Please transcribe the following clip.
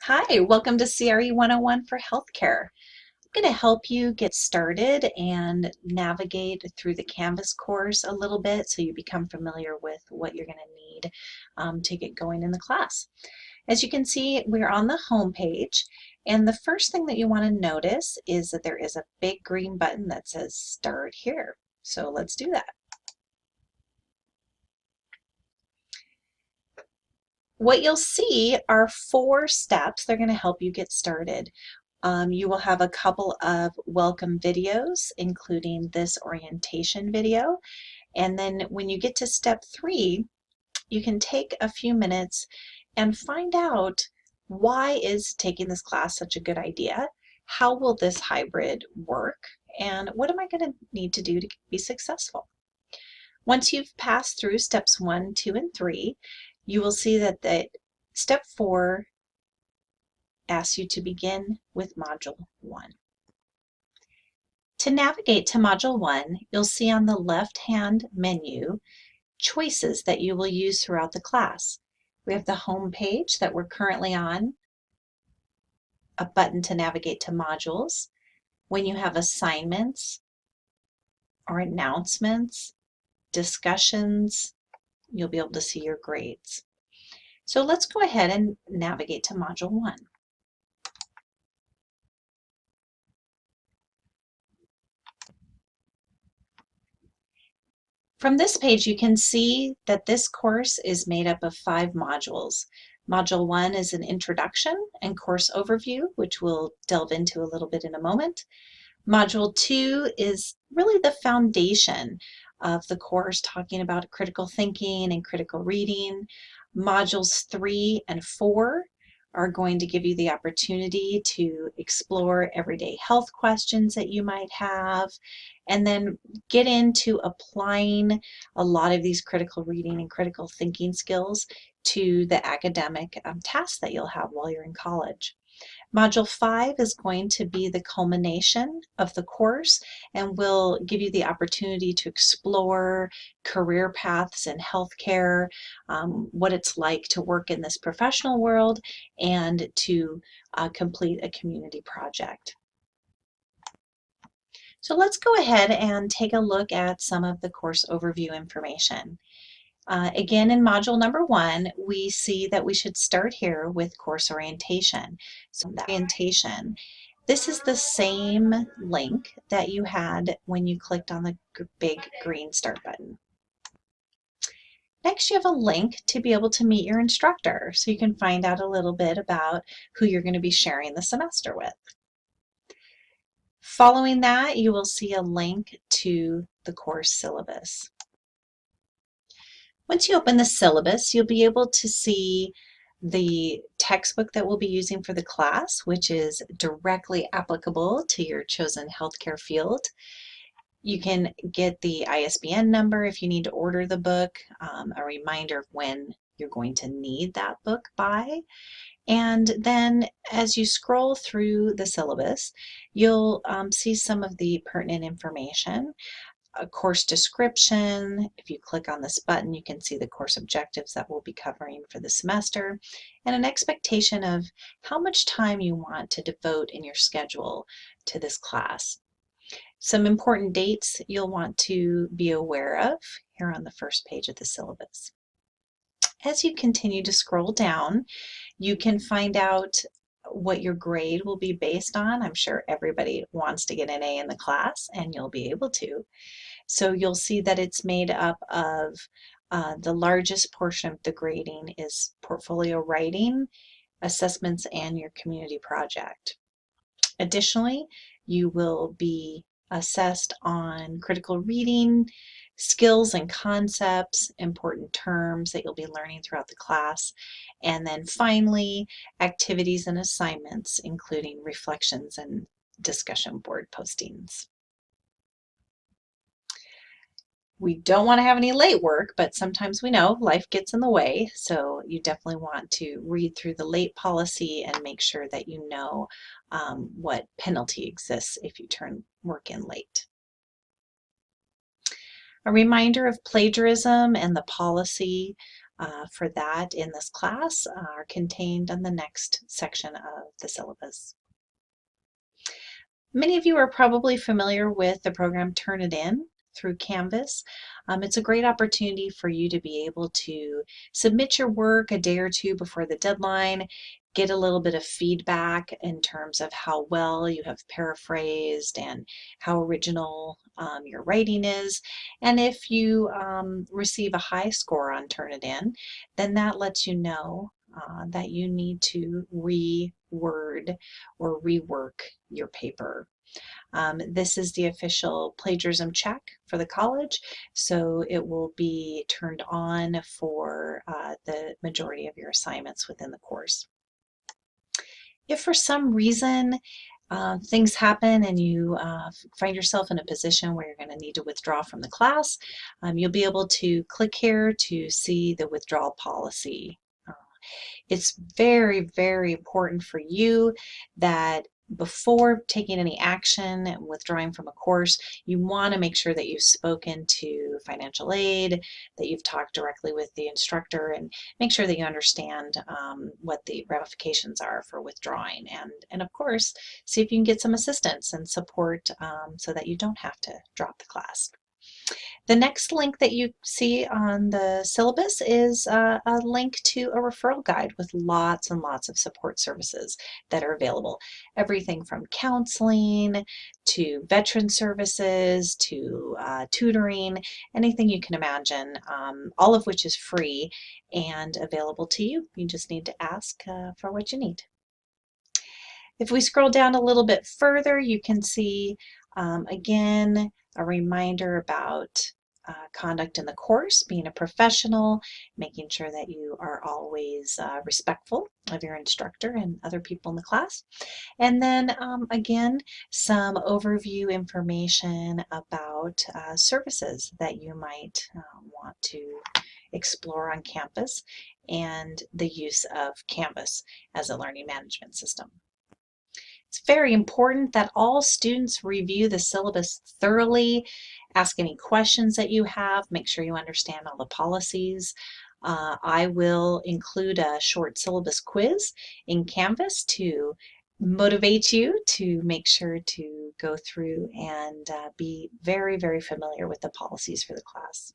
Hi, welcome to CRE 101 for Healthcare. I'm going to help you get started and navigate through the Canvas course a little bit so you become familiar with what you're going to need to get going in the class. As you can see, we're on the home page, and the first thing that you want to notice is that there is a big green button that says Start Here. So let's do that. What you'll see are 4 steps. They're going to help you get started. You will have a couple of welcome videos, including this orientation video. And then when you get to step 3, you can take a few minutes and find out, why is taking this class such a good idea? How will this hybrid work? And what am I going to need to do to be successful? Once you've passed through steps 1, 2, and 3, you will see that step 4 asks you to begin with Module 1. To navigate to Module 1, you'll see on the left-hand menu choices that you will use throughout the class. We have the home page that we're currently on, a button to navigate to modules. When you have assignments or announcements, discussions, you'll be able to see your grades. So let's go ahead and navigate to Module 1. From this page, you can see that this course is made up of 5 modules. Module 1 is an introduction and course overview, which we'll delve into a little bit in a moment. Module 2 is really the foundation of the course, talking about critical thinking and critical reading. Modules 3 and 4 are going to give you the opportunity to explore everyday health questions that you might have, and then get into applying a lot of these critical reading and critical thinking skills to the academic tasks that you'll have while you're in college. Module 5 is going to be the culmination of the course and will give you the opportunity to explore career paths in healthcare, what it's like to work in this professional world, and to complete a community project. So let's go ahead and take a look at some of the course overview information. Again, in module number 1, we see that we should start here with course orientation. So the orientation, this is the same link that you had when you clicked on the big green start button. Next, you have a link to be able to meet your instructor, so you can find out a little bit about who you're going to be sharing the semester with. Following that, you will see a link to the course syllabus. Once you open the syllabus, you'll be able to see the textbook that we'll be using for the class, which is directly applicable to your chosen healthcare field. You can get the ISBN number if you need to order the book, a reminder of when you're going to need that book by. And then as you scroll through the syllabus, you'll see some of the pertinent information. A course description. If you click on this button, you can see the course objectives that we'll be covering for the semester, and an expectation of how much time you want to devote in your schedule to this class. Some important dates you'll want to be aware of here on the first page of the syllabus. As you continue to scroll down, you can find out what your grade will be based on. I'm sure everybody wants to get an A in the class, and you'll be able to. So you'll see that it's made up of the largest portion of the grading is portfolio writing, assessments, and your community project. Additionally, you will be assessed on critical reading, skills and concepts, important terms that you'll be learning throughout the class, and then finally, activities and assignments, including reflections and discussion board postings. We don't want to have any late work, but sometimes we know life gets in the way, so you definitely want to read through the late policy and make sure that you know what penalty exists if you turn work in late. A reminder of plagiarism and the policy. for that in this class are contained in the next section of the syllabus. Many of you are probably familiar with the program Turnitin through Canvas. It's a great opportunity for you to be able to submit your work a day or two before the deadline, get a little bit of feedback in terms of how well you have paraphrased and how original your writing is. And if you receive a high score on Turnitin, then that lets you know that you need to reword or rework your paper. This is the official plagiarism check for the college, so it will be turned on for the majority of your assignments within the course. If for some reason things happen and you find yourself in a position where you're going to need to withdraw from the class, you'll be able to click here to see the withdrawal policy. It's very, very important for you that before taking any action and withdrawing from a course, you want to make sure that you've spoken to financial aid, that you've talked directly with the instructor, and make sure that you understand what the ramifications are for withdrawing. And of course, see if you can get some assistance and support so that you don't have to drop the class. The next link that you see on the syllabus is a link to a referral guide with lots and lots of support services that are available. Everything from counseling to veteran services to tutoring, anything you can imagine, all of which is free and available to you. You just need to ask for what you need. If we scroll down a little bit further, you can see again a reminder about conduct in the course, being a professional, making sure that you are always respectful of your instructor and other people in the class. And then again, some overview information about services that you might want to explore on campus and the use of Canvas as a learning management system. It's very important that all students review the syllabus thoroughly, ask any questions that you have, make sure you understand all the policies. I will include a short syllabus quiz in Canvas to motivate you to make sure to go through and be very, very familiar with the policies for the class.